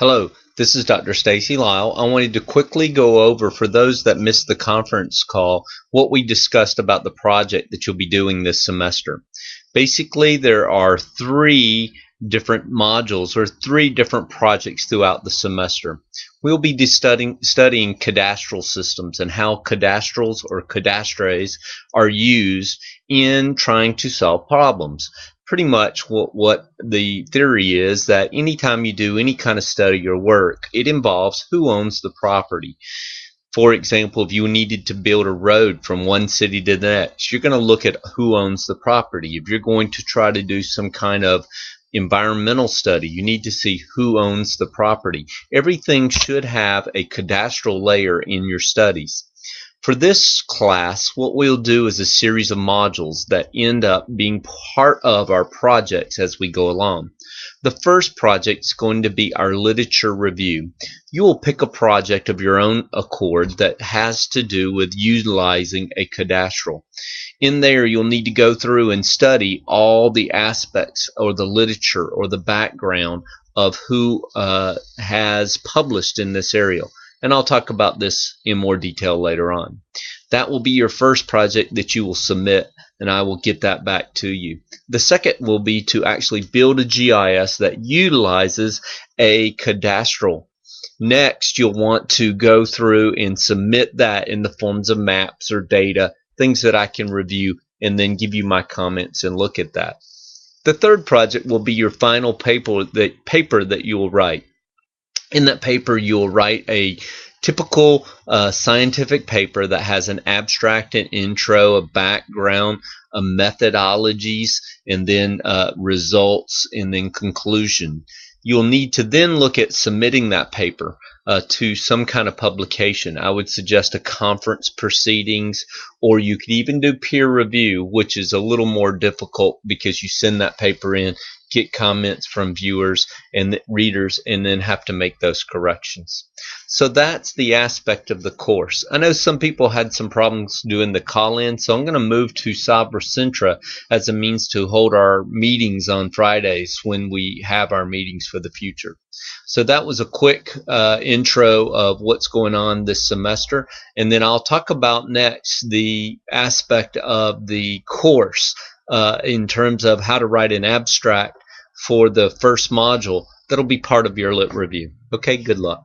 Hello, this is Dr. Stacy Lyle. I wanted to quickly go over, for those that missed the conference call, what we discussed about the project that you'll be doing this semester. Basically, there are three different modules or three different projects throughout the semester. We'll be studying cadastral systems and how cadastrals or cadastres are used in trying to solve problems. Pretty much what the theory is that anytime you do any kind of study or work, it involves who owns the property. For example, if you needed to build a road from one city to the next, you're going to look at who owns the property. If you're going to try to do some kind of environmental study, you need to see who owns the property. Everything should have a cadastral layer in your studies. For this class, what we'll do is a series of modules that end up being part of our projects as we go along. The first project is going to be our literature review. You will pick a project of your own accord that has to do with utilizing a cadastral. In there, you'll need to go through and study all the aspects or the literature or the background of who has published in this area. And I'll talk about this in more detail later on. That will be your first project that you will submit, and I will get that back to you. The second will be to actually build a GIS that utilizes a cadastral. Next, you'll want to go through and submit that in the forms of maps or data, things that I can review, and then give you my comments and look at that. The third project will be your final paper that you will write. In that paper, you'll write a typical scientific paper that has an abstract, an intro, a background, a methodologies, and then results, and then conclusion. You'll need to then look at submitting that paper to some kind of publication. I would suggest a conference proceedings, or you could even do peer review, which is a little more difficult because you send that paper in, get comments from viewers and readers, and then have to make those corrections. So that's the aspect of the course. I know some people had some problems doing the call-in, so I'm going to move to Sabra Centra as a means to hold our meetings on Fridays when we have our meetings for the future. So that was a quick intro of what's going on this semester, and then I'll talk about next the aspect of the course in terms of how to write an abstract for the first module that'll be part of your lit review. Okay, good luck.